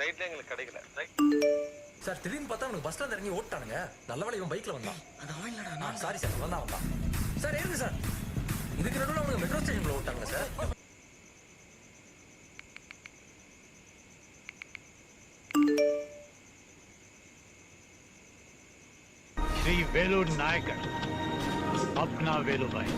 ரைட்ல எங்களுக்கு கிடைக்கல. சார் திடீர்னு பார்த்தா உனக்கு பஸ்ல இறங்கி ஓட்டானுங்க. நல்ல வேளை இவன் பைக்ல வந்தான். சாரி சார், வந்தான் சார். ஏறுங்க சார். இதுக்கு நடுவில் அவனுக்கு மெட்ரோ ஸ்டேஷன்ல ஓட்டாங்க சார். श्री वेलुर नायकर, अपना वेलुभाई.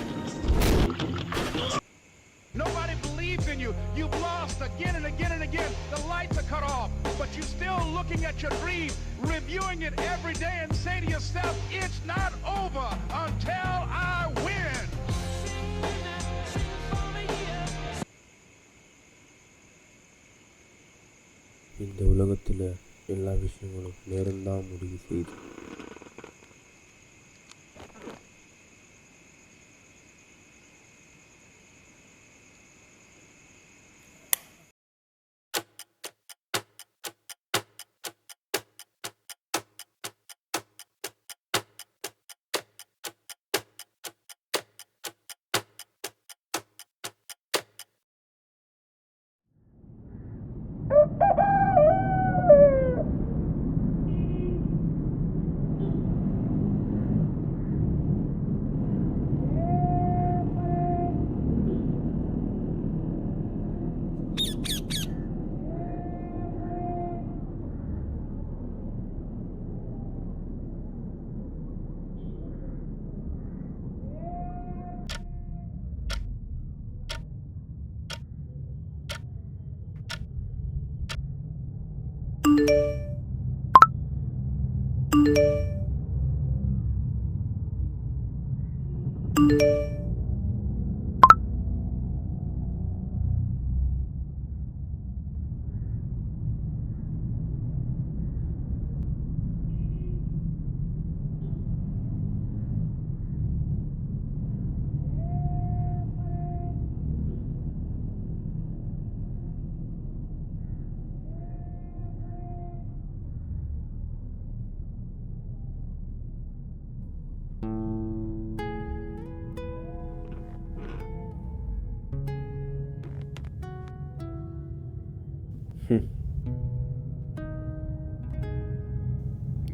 Nobody believes in you. You've lost again and again and again. The lights are cut off, but you're still looking at your dream, reviewing it every day and say to yourself, it's not over until I win. இந்த உலகத்தில் எல்லா விஷயங்களும் நேரம்தான் முடிவு செய்யுது.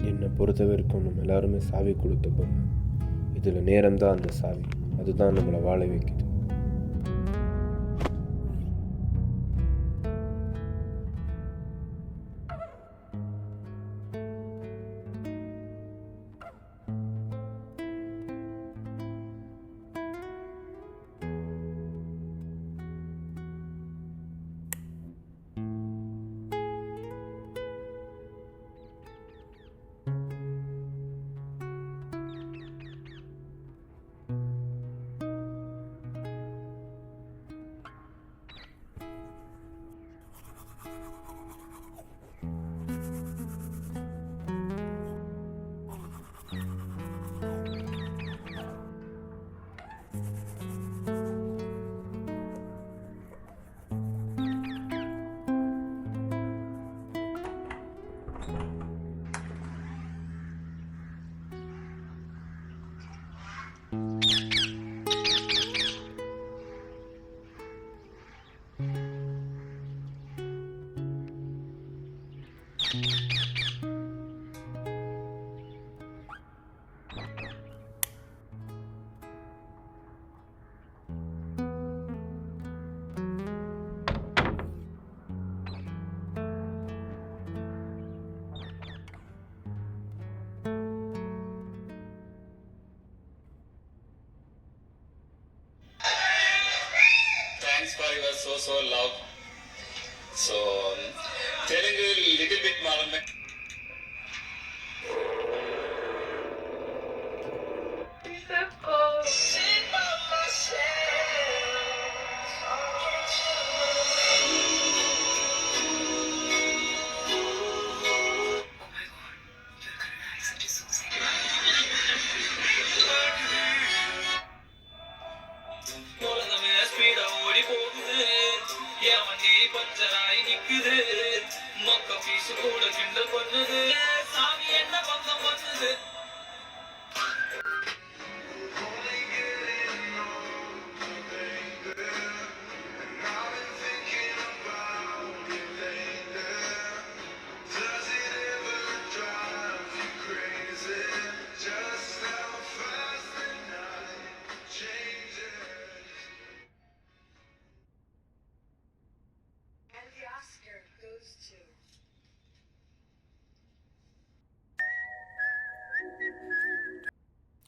என்னை பொறுத்த வரைக்கும் நம்ம எல்லாருமே சாவி கொடுத்த பொண்ணு. இதில் நேரம்தான் அந்த சாவி. அதுதான் நம்மளை வாழ வைக்குது. So love. So Telugu little bit Malayalam. மொக்க பீசு கூட கிண்டல் பண்ணுது சாமி என்ன பக்கம் பண்ணுது.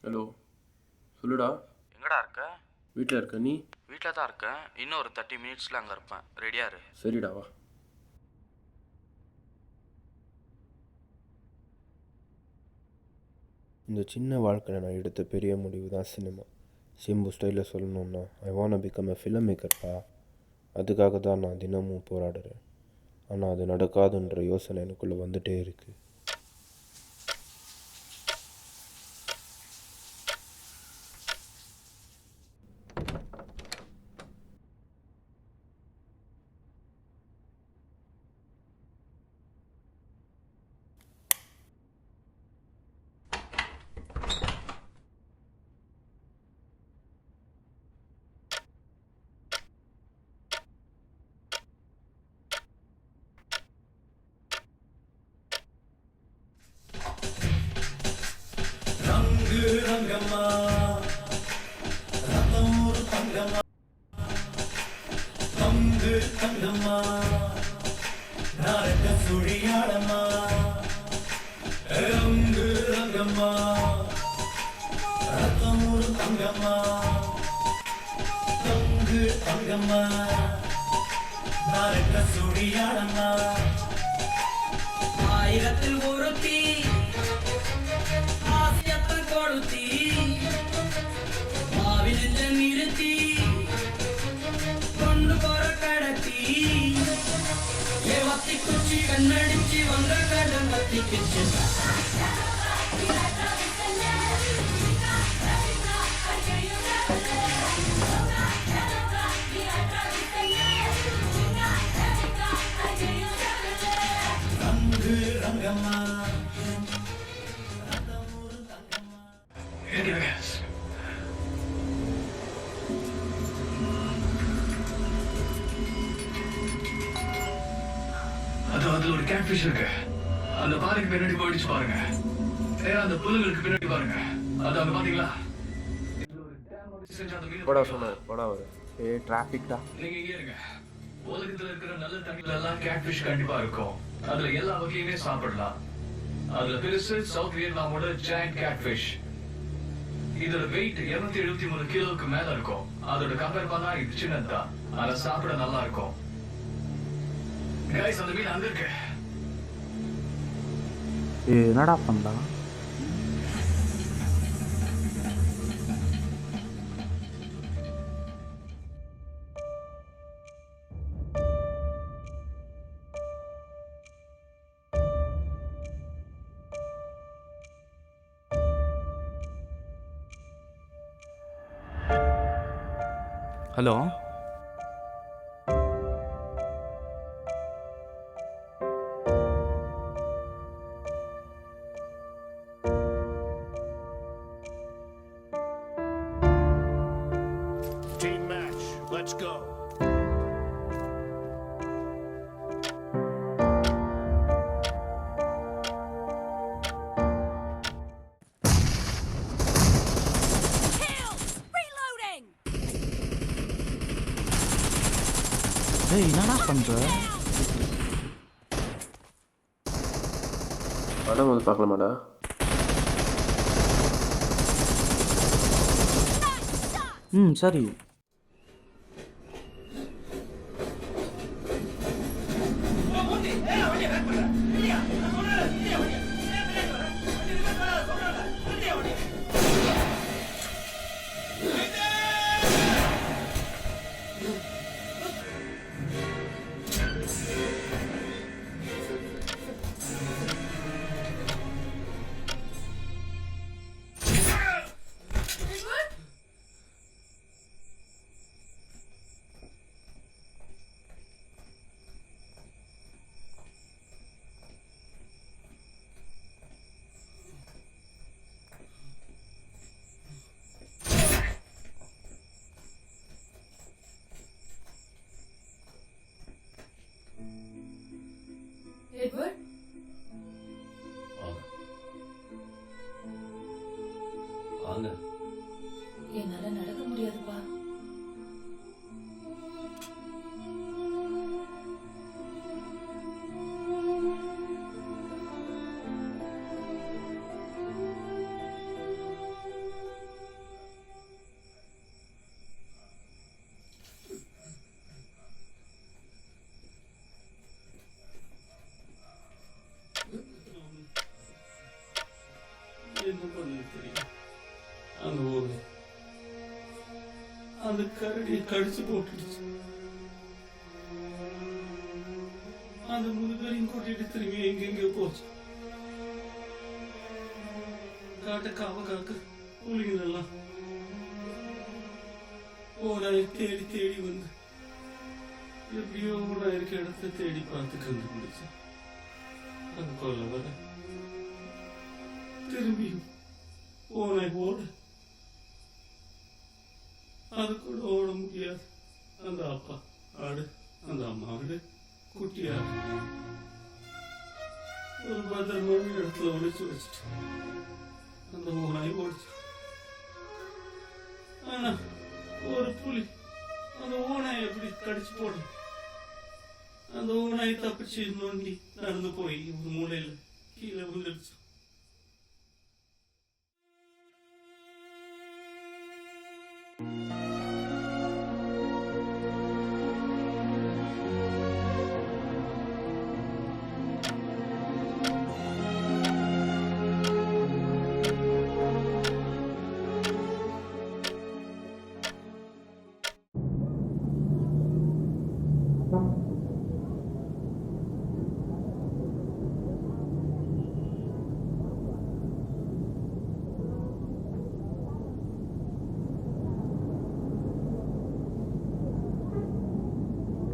ஹலோ சொல்லுடா. எங்கடா இருக்க? வீட்டில் இருக்க நீ? வீட்டில் தான் இருக்கேன். இன்னும் ஒரு 30 மினிட்ஸில் அங்கே இருப்பேன். ரெடியாக இரு. சரிடா வா. இந்த சின்ன வாழ்க்கையில் நான் எடுத்த பெரிய முடிவு தான் சினிமா. சிம்பு ஸ்டைலில் சொல்லணுன்னா I want become a film மேக்கர்ப்பா. அதுக்காக தான் நான் தினமும் போராடுறேன். ஆனால் அது நடக்காதுன்ற யோசனை எனக்குள்ளே வந்துகிட்டே இருக்குது. ஆயிரத்தில் ஒருத்தி ஆசியத்தில் கொடுத்தி மாவில் நிறுத்தி கொண்டு போற கடத்தி ஏவத்தி குச்சி கண்ணடிச்சு வந்த கடன் பத்திக்கிச்சு அதுல ஒரு கேட்ஃபிஷ் இருக்கு. அந்த பாறைக்கு பின்னாடி போயிடுச்சு பாருங்க. அந்த புல்லுகளுக்கு பின்னாடி பாருங்க. அது அங்க பாத்தீங்களா? போடா சொன்னேன் போடா வர. டிராஃபிக்டா. நீங்க இங்கே இருங்க. உலகத்துல இருக்கிற நல்ல தண்ணில எல்லாம் கேட்ஃபிஷ் கண்டிப்பா இருக்கும். அதுல எல்லா வகையுமே சாப்பிடலாம். அதுல பெருசு சவுத் வியட்நாமோட ஜாயண்ட் கேட்ஃபிஷ். இதோட வெயிட் 273 கிலோவுக்கு மேல இருக்கும். அதோட கம்பேர் பண்ணா இது சின்னதுதான். ஆனா சாப்பிட நல்லா இருக்கும். கைஸ், அந்த மீன் அங்க இருக்கு. என்னடா பண்ணலாம்? Hello, Team match. Let's go. டேய் என்னடா பண்ற? படம் வந்து பார்க்கலாமாடா? சரி. அந்த கரடியை கடிச்சு போட்டுடுச்சு. அந்த முதுகரையும் கூட்டிட்டு திரும்பி எங்கெங்க போச்சு. காட்ட காவ காக்க புலிகளெல்லாம் ஓராய் தேடி தேடி வந்து எப்படியோ இருக்க இடத்த தேடி பார்த்து கண்டுபிடிச்சு. அது கொல்ல வர திரும்பியும் ஓனாய் ஓட அது கூட ஓட முடியாது. அந்த அப்பா ஆடு, அந்த அம்மா ஆடு, குட்டி ஆடு ஒரு பத்திரமான இடத்துல ஒழிச்சு வச்சுட்டு அந்த ஓனாய் ஓடிச்சு. ஆனா ஒரு புலி அந்த ஓனாய் எப்படி கடிச்சு போடும். அந்த ஓனாய் தப்பிச்சு நோண்டி நடந்து போய் ஒரு மூலையில கீழே விழுந்துடுச்சு.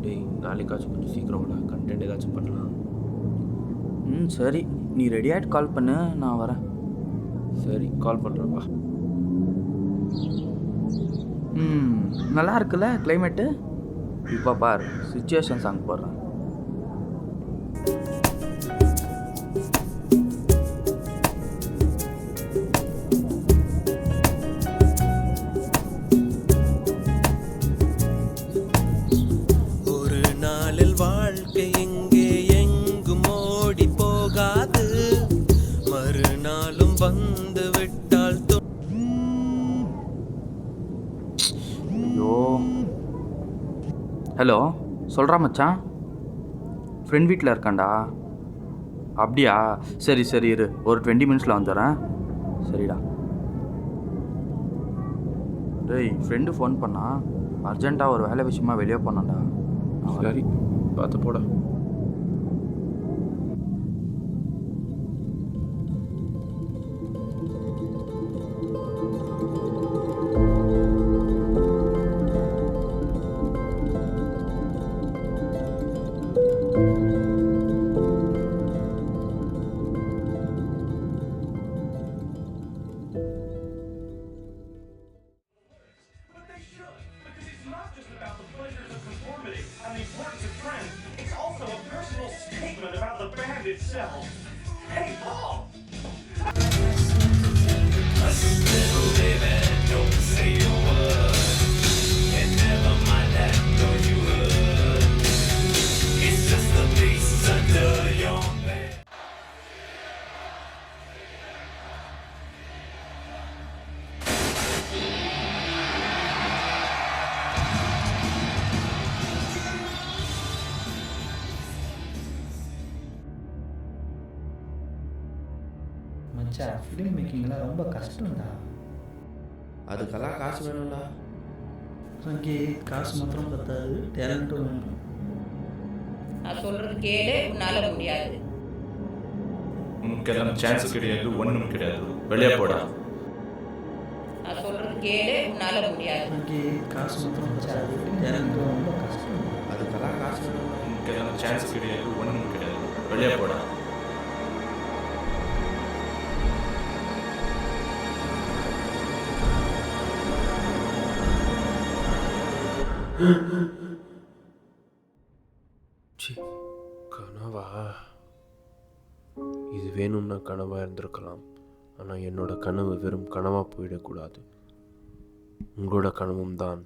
டேய் நாளைக்காச்சும் கொஞ்சம் சீக்கிரம் வாடா, கண்டென்ட் ஏதாச்சும் பண்ணலாம். சரி, நீ ரெடி ஆகிட்டு கால் பண்ணு, நான் வரேன். சரி கால் பண்ணுறேன்ப்பா. நல்லா இருக்குல்ல கிளைமேட்டு? இப்போ பார், சிச்சுவேஷன் சாங் போடுறேன். ஒரு நாளில் வாழ்க்கை எங்கே எங்கும் ஓடி போகாது, மறுநாளும் வந்து விட்டால் ஐயோ, ஹலோ, சொல்கிறா மச்சான், ஃப்ரெண்ட் வீட்டில் இருக்கான்டா. அப்படியா? சரி சரி, இரு, ஒரு 20 மினிட்ஸில் வந்துடுறேன். சரிடா. டேய், ஃப்ரெண்டு ஃபோன் பண்ணா, அர்ஜென்ட்டாக ஒரு வேலை விஷயமா வெளியே போனான்டா. சரி பார்த்து போடா. மச்சான், ஃபிலிம் மேக்கிங்லாம் ரொம்ப கஷ்டம்டா. அதுக்கெல்லாம் காசு வேணும்டா. அங்கே காசு மாத்திரம் பத்தாது, டேலண்ட்டும் வேணும். நான் சொல்றது கேளு, உன்னால முடியாது. உனக்கெல்லாம் சான்ஸ் கிடையாது, ஒன்றும் கிடையாது, வெளியே போடா. நான் சொல்றது கேளு, உன்னால முடியாது. அங்கே காசு மாத்திரம் பத்தாது, டேலண்ட்டும் ரொம்ப கஷ்டம். அதுக்கெல்லாம் காசு வேணும்டா. உனக்கெல்லாம் சான்ஸ் கிடையாது, ஒன்றும் கிடையாது, வெளியே போடா. கனவா? இது வேணும்னா கனவாக இருந்திருக்கலாம். ஆனால் என்னோட கனவு வெறும் கனவாக போயிடக்கூடாது. உங்களோட கனவும் தான்.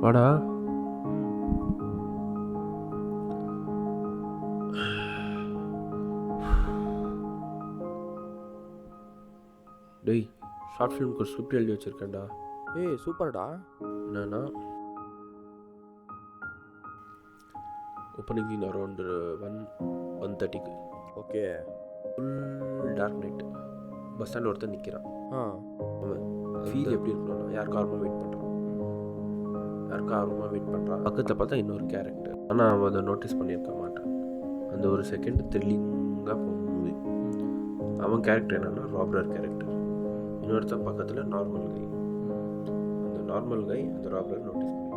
வாடா. டேய், ஷார்ட் ஃபிலிமுக்கு ஒரு ஸ்கிரிப்ட் எழுதி வச்சுருக்கேன்டா. ஏய் சூப்பர்டா. என்னன்னா opening scene around 1:30. Okay. Full dark night. Bus stand ஒருத்தர் நிற்கிறான். அவன் ஃபீல் எப்படி இருக்கணும்னா யாருக்கு ஆர்வமாக வெயிட் பண்ணுறான். பக்கத்தில் பார்த்தா இன்னொரு கேரக்டர். ஆனால் அவன் அதை நோட்டீஸ் பண்ணியிருக்க மாட்டான். அந்த ஒரு செகண்ட் த்ரில்லிங்காக போகும் மூவி. அவன் கேரக்டர் என்னென்னா ராபரர் கேரக்டர். இன்னொருத்தன் பக்கத்தில் நார்மல் கை. அந்த நார்மல் கை அந்த ராபரர் நோட்டீஸ் பண்ணி